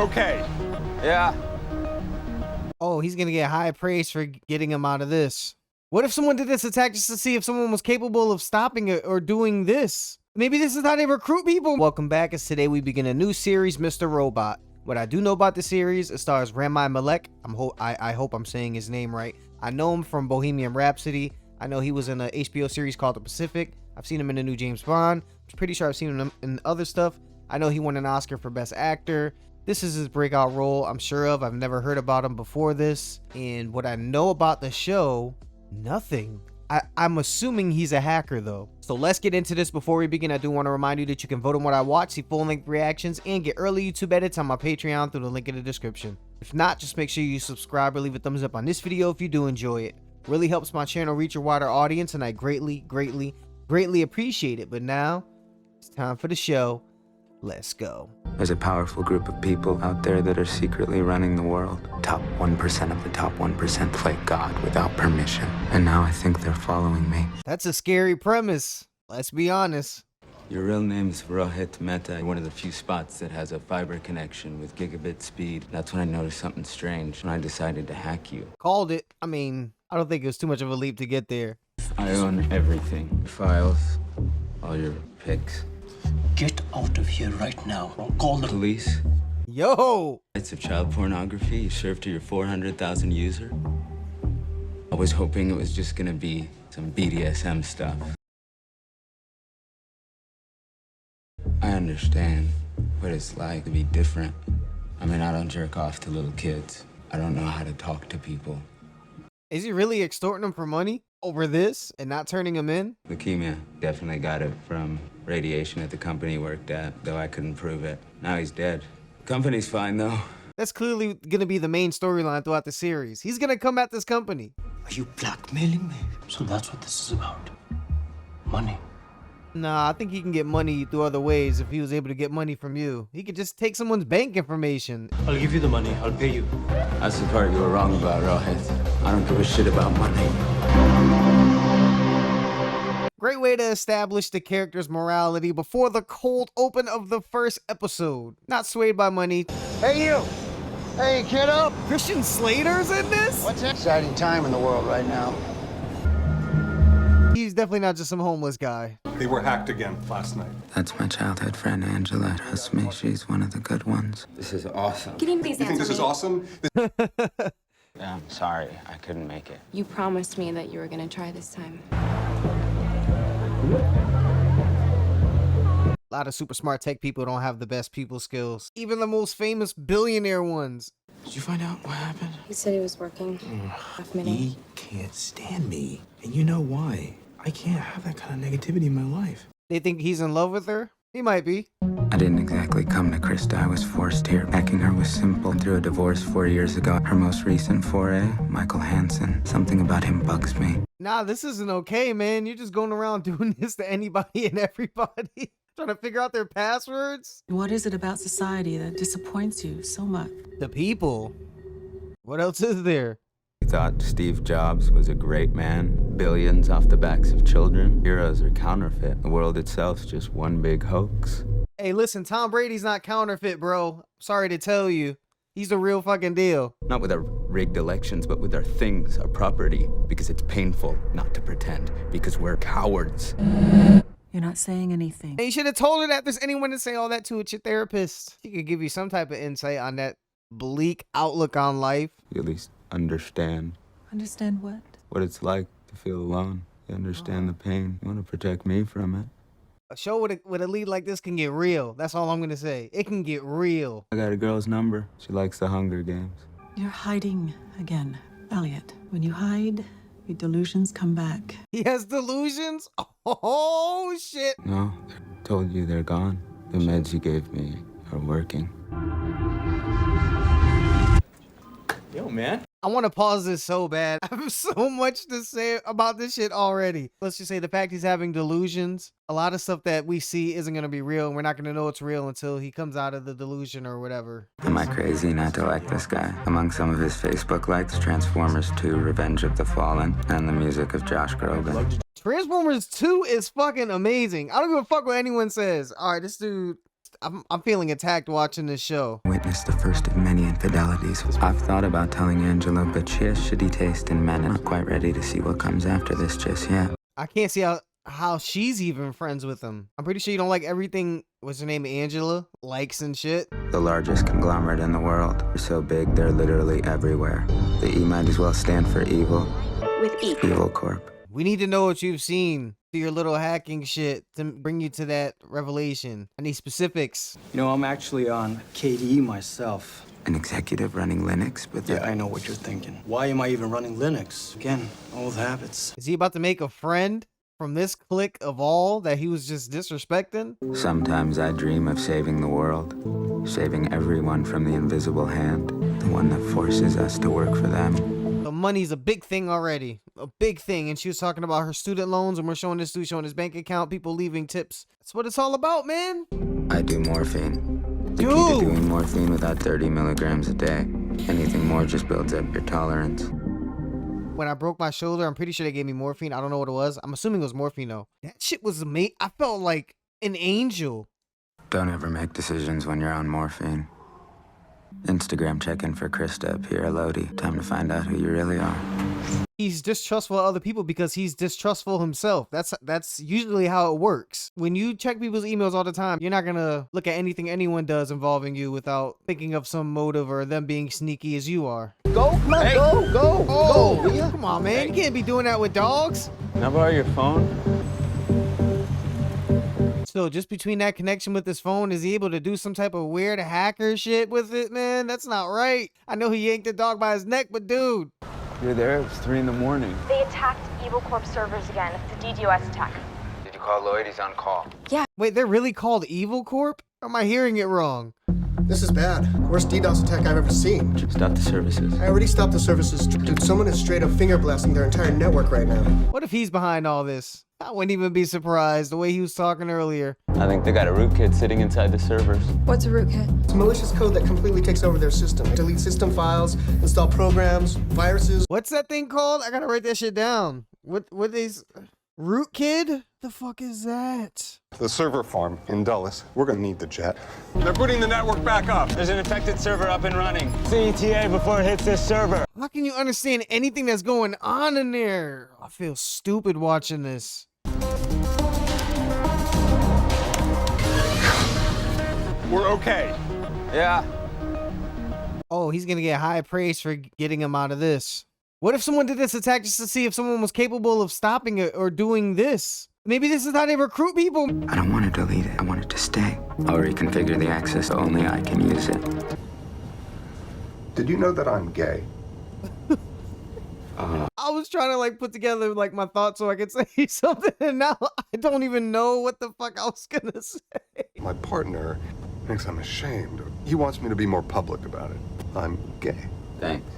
okay? Yeah. Oh, he's gonna get high praise for getting him out of this. What if someone did this attack just to see if someone was capable of stopping it or doing this? Maybe this is how they recruit people. Welcome back, as today we begin a new series, Mr. Robot. What I do know about the series, it stars Rami Malek. I hope I'm saying his name right. I know him from Bohemian Rhapsody. I know he was in a HBO series called The Pacific. I've seen him in the new James Bond. I'm pretty sure I've seen him in other stuff. I know he won an Oscar for Best Actor. This is his breakout role, I'm sure of. I've never heard about him before this. And what I know about the show, nothing. I'm assuming he's a hacker though. So let's get into this. Before we begin, I do want to remind you that you can vote on what I watch, see full-length reactions, and get early YouTube edits on my Patreon through the link in the description. If not, just make sure you subscribe or leave a thumbs up on this video if you do enjoy it. Really helps my channel reach a wider audience, and I greatly appreciate it. But now, it's time for the show. Let's go. There's a powerful group of people out there that are secretly running the world. Top 1% of the top 1% play God without permission. And now I think they're following me. That's a scary premise. Let's be honest. Your real name is Rohit Mehta. One of the few spots that has a fiber connection with gigabit speed. That's when I noticed something strange when I decided to hack you. Called it. I mean, I don't think it was too much of a leap to get there. I own everything. Your files, all your pics. Get out of here right now. Call the Police. Yo! It's of child pornography you served to your 400,000 user. I was hoping it was just gonna be some BDSM stuff. I understand what it's like to be different. I mean, I don't jerk off to little kids. I don't know how to talk to people. Is he really extorting them for money over this and not turning them in? Leukemia. Definitely got it from radiation at the company he worked at, though I couldn't prove it. Now he's dead. Company's fine, though. That's clearly going to be the main storyline throughout the series. He's going to come at this company. Are you blackmailing me? So that's what this is about. Money. Nah, I think he can get money through other ways if he was able to get money from you. He could just take someone's bank information. I'll give you the money. I'll pay you. That's the part you were wrong about, Rohit. I don't give a shit about money. Great way to establish the character's morality before the cold open of the first episode. Not swayed by money. Hey, you! Hey, kiddo! Christian Slater's in this? What's that? Exciting time in the world right now. He's definitely not just some homeless guy. They were hacked again last night. That's my childhood friend, Angela. Trust me, she's one of the good ones. This is awesome. Give me these You think this is awesome? I'm sorry, I couldn't make it. You promised me that you were gonna try this time. A lot of super smart tech people don't have the best people skills. Even the most famous billionaire ones. Did you find out what happened? He said he was working. Half minute. He can't stand me. And you know why. I can't have that kind of negativity in my life. They think he's in love with her? He might be. I didn't exactly come to Krista. I was forced here. Hacking her was simple. Through a divorce 4 years ago. Her most recent foray, Michael Hansen. Something about him bugs me. Nah, this isn't okay, man. You're just going around doing this to anybody and everybody. Trying to figure out their passwords. What is it about society that disappoints you so much? The people. What else is there? I thought Steve Jobs was a great man. Billions off the backs of children. Heroes are counterfeit. The world itself's just one big hoax. Hey, listen, Tom Brady's not counterfeit, bro. Sorry to tell you. He's the real fucking deal. Not with our rigged elections, but with our things, our property. Because it's painful not to pretend. Because we're cowards. You're not saying anything. And you should have told her that. If there's anyone to say all that to, it's your therapist. She could give you some type of insight on that bleak outlook on life. You at least understand. Understand what? What it's like to feel alone. You understand the pain. You want to protect me from it. A show with a lead like this can get real. That's all I'm going to say. It can get real. I got a girl's number. She likes the Hunger Games. You're hiding again, Elliot. When you hide, your delusions come back. He has delusions? Oh, shit. No, I told you they're gone. The meds you gave me are working. Yo, man. I want to pause this so bad. I have so much to say about this shit already. Let's just say the fact he's having delusions. A lot of stuff that we see isn't going to be real. And we're not going to know it's real until he comes out of the delusion or whatever. Am I crazy not to like this guy? Among some of his Facebook likes, Transformers 2, Revenge of the Fallen, and the music of Josh Groban. Transformers 2 is fucking amazing. I don't give a fuck what anyone says. All right, this dude I'm feeling attacked watching this show. Witnessed the first of many infidelities. I've thought about telling Angela, but she has shitty taste in men and not quite ready to see what comes after this just yet. I can't see how she's even friends with him. I'm pretty sure you don't like everything, what's her name, Angela, likes and shit. The largest conglomerate in the world. They're so big, they're literally everywhere. The E might as well stand for evil. With E. Evil Corp. We need to know what you've seen through your little hacking shit to bring you to that revelation. I need specifics. You know, I'm actually on KDE myself. An executive running Linux, but Yeah, I know what you're thinking. Why am I even running Linux? Again, old habits. Is he about to make a friend from this clique of all that he was just disrespecting? sometimes I dream of saving the world. Saving everyone from the invisible hand. The one that forces us to work for them. The money's a big thing already. A big thing. And she was talking about her student loans, and we're showing this dude showing his bank account, people leaving tips. That's what it's all about, man. I do morphine. The key Dude. to doing morphine without 30 milligrams a day. Anything more just builds up your tolerance. When I broke my shoulder, I'm pretty sure they gave me morphine. I don't know what it was. I'm assuming it was morphine, though. That shit was amazing. I felt like an angel. Don't ever make decisions when you're on morphine. Instagram check-in for Krista up here, Lodi. Time to find out who you really are. He's distrustful of other people because he's distrustful himself. That's usually how it works. When you check people's emails all the time, you're not gonna look at anything anyone does involving you without thinking of some motive or them being sneaky as you are. Go, come on, go, Oh, will ya? come on, man. You can't be doing that with dogs. Can I borrow your phone? So just between that connection with his phone, is he able to do some type of weird hacker shit with it, man? That's not right. I know he yanked the dog by his neck, but dude. You're there? It's 3 in the morning. They attacked Evil Corp servers again. It's a DDoS attack. Did you call Lloyd? He's on call. Wait, they're really called Evil Corp? Or am I hearing it wrong? This is bad. Worst DDoS attack I've ever seen. Stop the services. I already stopped the services. Dude, someone is straight up finger blasting their entire network right now. What if he's behind all this? I wouldn't even be surprised the way he was talking earlier. I think they got a rootkit sitting inside the servers. What's a rootkit? It's malicious code that completely takes over their system. Delete system files, install programs, viruses. What's that thing called? I gotta write that shit down. What is Rootkid? The fuck is that? The server farm in Dulles. We're gonna need the jet. They're putting the network back up. There's an infected server up and running. CETA before it hits this server. How can you understand anything that's going on in there? I feel stupid watching this. We're okay. Yeah. Oh, he's gonna get high praise for getting him out of this. What if someone did this attack just to see if someone was capable of stopping it or doing this? Maybe this is how they recruit people. I don't want to delete it. I want it to stay. I'll reconfigure the access so only I can use it. Did you know that I'm gay? I was trying to like put together like my thoughts so I could say something, and now I don't even know what the fuck I was gonna say. My partner thinks I'm ashamed. He wants me to be more public about it. I'm gay. Thanks.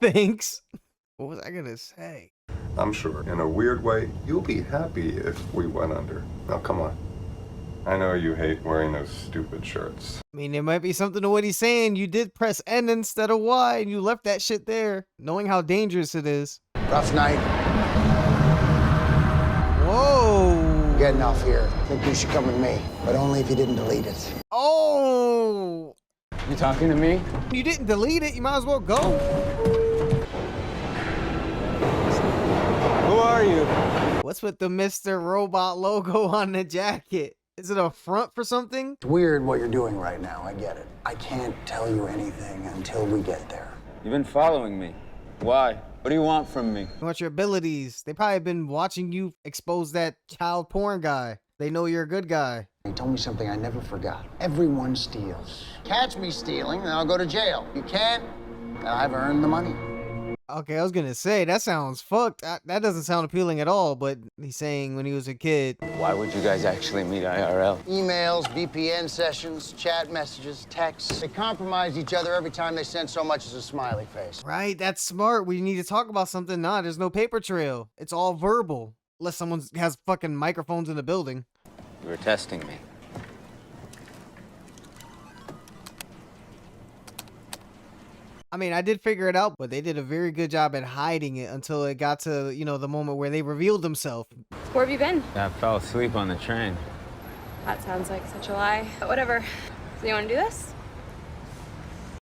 Thanks. What was I gonna say? I'm sure, in a weird way, you'll be happy if we went under. Now, come on. I know you hate wearing those stupid shirts. I mean, there might be something to what he's saying. You did press N instead of Y, and you left that shit there, knowing how dangerous it is. Rough night. Whoa. Getting off here. Think you should come with me, but only if you didn't delete it. Oh. You talking to me? You didn't delete it. You might as well go. Who are you? What's with the Mr. Robot logo on the jacket? Is it a front for something? It's weird what you're doing right now, I get it. I can't tell you anything until we get there. You've been following me. Why? What do you want from me? You want your abilities. They probably been watching you expose that child porn guy. They know you're a good guy. He told me something I never forgot. Everyone steals. Catch me stealing, and I'll go to jail. You can't, and I've earned the money. Okay, I was gonna say, that sounds fucked. That doesn't sound appealing at all, but he's saying when he was a kid. Why would you guys actually meet IRL? Emails, VPN sessions, chat messages, texts. They compromise each other every time they send so much as a smiley face. Right, that's smart. We need to talk about something. Nah, there's no paper trail. It's all verbal. Unless someone has fucking microphones in the building. You were testing me. I mean, I did figure it out, but they did a very good job at hiding it until it got to, the moment where they revealed themselves. Where have you been? I fell asleep on the train. That sounds like such a lie. But whatever. So you want to do this?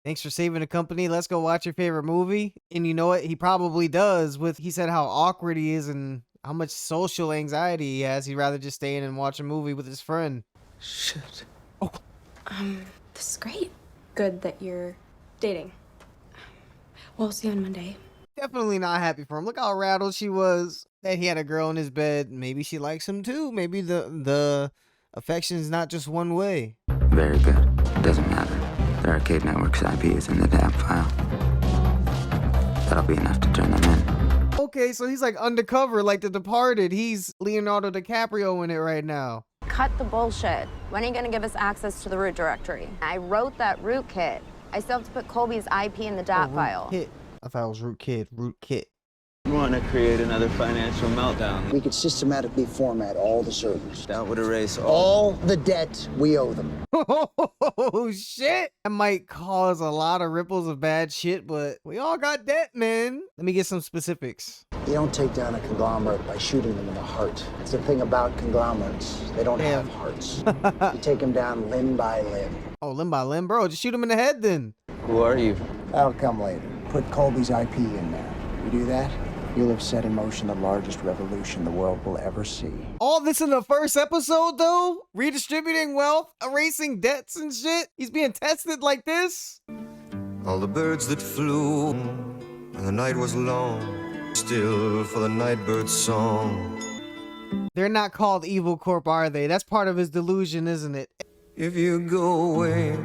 Thanks for saving the company. Let's go watch your favorite movie. And you know what? He probably does. He said how awkward he is and how much social anxiety he has. He'd rather just stay in and watch a movie with his friend. Shit. Oh. This is great. Good that you're dating. We'll see you on Monday. Definitely not happy for him. Look how rattled she was that he had a girl in his bed. Maybe she likes him too. Maybe the affection's not just one way. Very good. Doesn't matter. The arcade network's IP is in the DAP file. That'll be enough to turn them in. Okay, so he's like undercover, like The Departed. He's Leonardo DiCaprio in it right now. Cut the bullshit. When are you gonna give us access to the root directory? I wrote that rootkit. I still have to put Colby's IP in the DAP file. Rootkit. I thought it was rootkit. You want to create another financial meltdown. We could systematically format all the servers. That would erase All the debt we owe them. Oh, shit. That might cause a lot of ripples of bad shit, but we all got debt, man. Let me get some specifics. You don't take down a conglomerate by shooting them in the heart. It's the thing about conglomerates. They don't have hearts. You take them down limb by limb. Oh, limb by limb, bro. Just shoot him in the head then. Who are you? That'll come later. Put Colby's IP in there. You do that, you'll have set in motion the largest revolution the world will ever see. All this in the first episode, though? Redistributing wealth, erasing debts and shit? He's being tested like this? All the birds that flew, and the night was long, still for the nightbird's song. They're not called Evil Corp, are they? That's part of his delusion, isn't it? If you go away,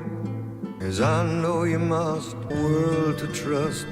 as I know you must, world to trust.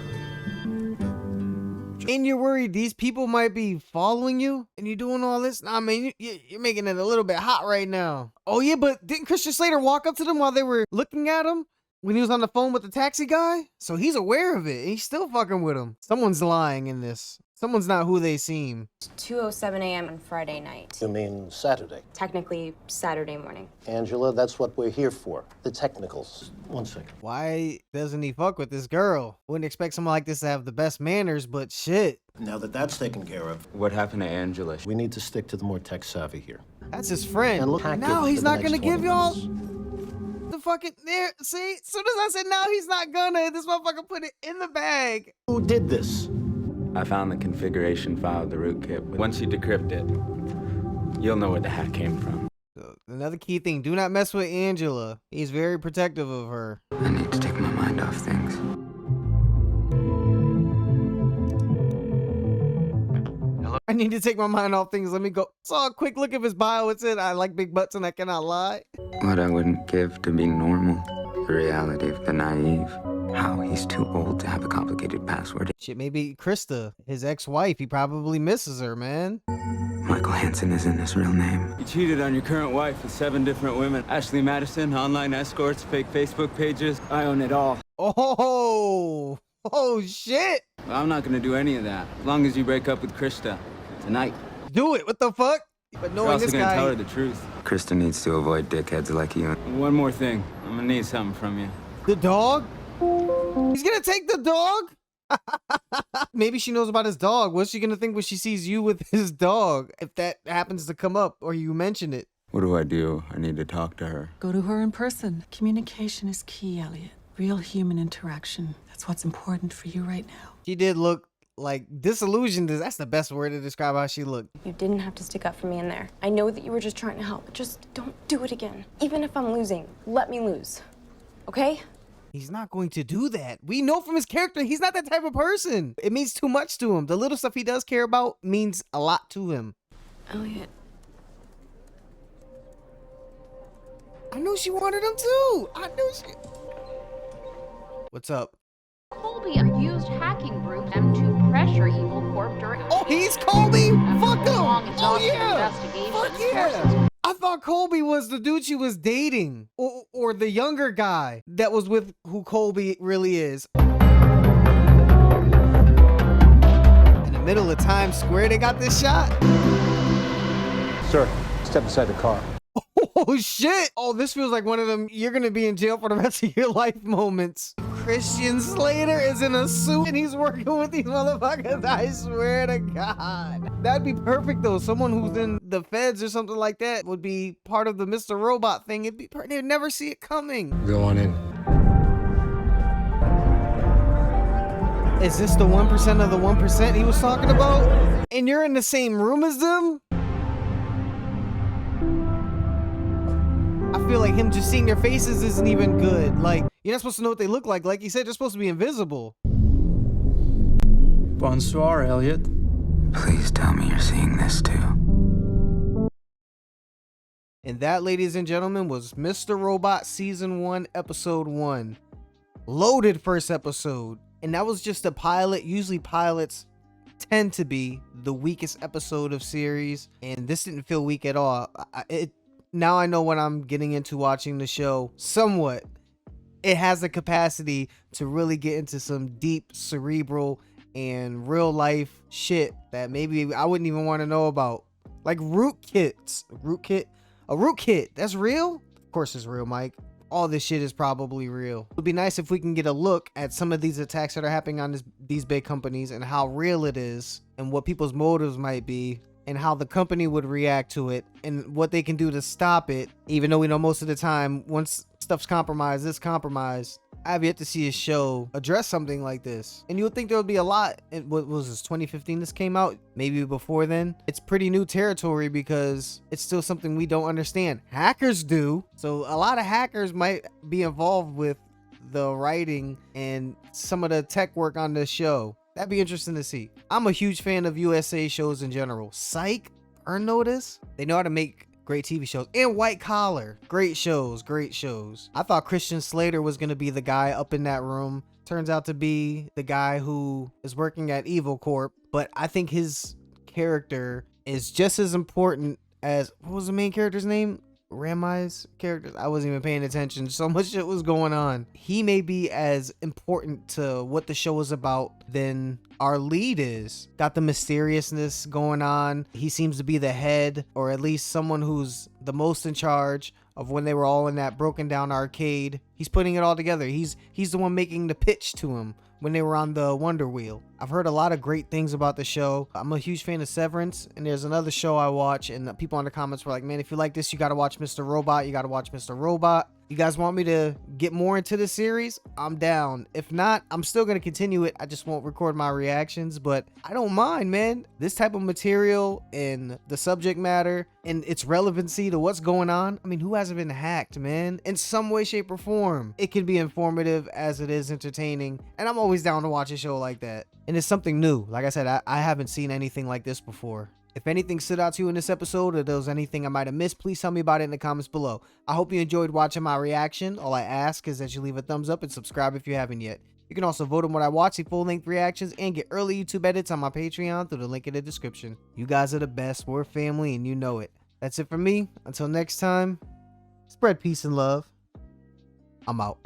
And you're worried these people might be following you and you're doing all this? Nah, man, you're making it a little bit hot right now. Oh, yeah, but didn't Christian Slater walk up to them while they were looking at him when he was on the phone with the taxi guy? So he's aware of it. He's still fucking with him. Someone's lying in this. Someone's not who they seem. 2:07 a.m. on Friday night. You mean Saturday? Technically, Saturday morning. Angela, that's what we're here for. The technicals. 1 second. Why doesn't he fuck with this girl? Wouldn't expect someone like this to have the best manners, but shit. Now that that's taken care of, What happened to Angela? we need to stick to the more tech savvy here. That's his friend. And look And active now he's for the not gonna next give 20 y'all minutes. the fucking there. See, as soon as I said now he's not gonna, this motherfucker put it in the bag. Who did this? I found the configuration file of the rootkit. Once you decrypt it, you'll know where the hack came from. So, another key thing, do not mess with Angela. He's very protective of her. I need to take my mind off things. I need to take my mind off things. Let me go. Saw a quick look of his bio. It said, I like big butts and I cannot lie. What I wouldn't give to be normal. The reality of the naive. How he's too old to have a complicated password. Shit, maybe Krista, his ex-wife, he probably misses her, man. Michael Hansen isn't his real name. You cheated on your current wife with 7 different women. Ashley Madison, online escorts, fake Facebook pages. I own it all. Oh, shit. I'm not gonna do any of that, as long as you break up with Krista tonight. Do it. What the fuck? But You're knowing also this gonna guy, tell her the truth. Krista needs to avoid dickheads like you. One more thing. I'm gonna need something from you. the dog? He's gonna take the dog? Maybe she knows about his dog. What's she gonna think when she sees you with his dog? If that happens to come up or you mention it. What do? I need to talk to her. Go to her in person. Communication is key, Elliot. Real human interaction. That's what's important for you right now. She did look like disillusioned. That's the best word to describe how she looked. You didn't have to stick up for me in there. I know that you were just trying to help, but just don't do it again. Even if I'm losing, let me lose. Okay? He's not going to do that. We know from his character, he's not that type of person. It means too much to him. The little stuff he does care about means a lot to him. Elliot. I knew she wanted him too. I knew she... What's up? Colby used hacking group M to pressure Evil Corp during. Oh, he's Colby? Fuck him! Oh yeah! Investigation. Fuck yeah! I thought Colby was the dude she was dating, or the younger guy that was with who Colby really is. In the middle of Times Square, they got this shot. Sir, step inside the car. Oh shit! Oh, this feels like one of them "you're gonna be in jail for the rest of your life" moments. Christian Slater is in a suit and he's working with these motherfuckers. I swear to God. That'd be perfect though. Someone who's in the feds or something like that would be part of the Mr. Robot thing. It'd be they'd never see it coming. Go on in. Is this the 1% of the 1% he was talking about? And you're in the same room as them? I feel like him just seeing their faces isn't even good. Like, you're not supposed to know what they look like. Like you said, they're supposed to be invisible. Bonsoir, Elliot. Please tell me you're seeing this too. And that, ladies and gentlemen, was Mr. Robot Season 1, Episode 1. Loaded first episode. And that was just a pilot. Usually pilots tend to be the weakest episode of series. And this didn't feel weak at all. Now I know what I'm getting into watching the show somewhat. It has the capacity to really get into some deep, cerebral, and real life shit that maybe I wouldn't even want to know about. Like rootkits. A rootkit. That's real? Of course it's real, Mike. All this shit is probably real. It would be nice if we can get a look at some of these attacks that are happening on these big companies and how real it is and what people's motives might be and how the company would react to it and what they can do to stop it. Even though we know most of the time once stuff's compromised, it's compromised. I have yet to see a show address something like this. And you would think there would be a lot. What was this, 2015 this came out? Maybe before then? It's pretty new territory because it's still something we don't understand. Hackers do. So a lot of hackers might be involved with the writing and some of the tech work on this show. That'd be interesting to see. I'm a huge fan of USA shows in general. Psych, Burn Notice. They know how to make great TV shows. And White Collar. Great shows. I thought Christian Slater was going to be the guy up in that room. Turns out to be the guy who is working at Evil Corp. But I think his character is just as important as... What was the main character's name? Ramai's character? I wasn't even paying attention. So much shit was going on. He may be as important to what the show is about than our lead is. Got the mysteriousness going on. He seems to be the head, or at least someone who's the most in charge of when they were all in that broken down arcade. He's putting it all together. He's the one making the pitch to him when they were on the Wonder Wheel. I've heard a lot of great things about the show. I'm a huge fan of Severance, and there's another show I watch, and people in the comments were like, man, if you like this, you gotta watch Mr. Robot. You gotta watch Mr. Robot. You guys want me to get more into the series? I'm down. If not, I'm still gonna continue it. I just won't record my reactions, but I don't mind, man. This type of material and the subject matter and its relevancy to what's going on. I mean, who hasn't been hacked, man? In some way, shape, or form. It can be informative as it is entertaining, and I'm always down to watch a show like that. And it's something new. Like I said, I haven't seen anything like this before. If anything stood out to you in this episode, or there was anything I might have missed, please tell me about it in the comments below. I hope you enjoyed watching my reaction. All I ask is that you leave a thumbs up and subscribe if you haven't yet. You can also vote on what I watch, see full-length reactions, and get early YouTube edits on my Patreon through the link in the description. You guys are the best. We're family, and you know it. That's it for me. Until next time, spread peace and love. I'm out.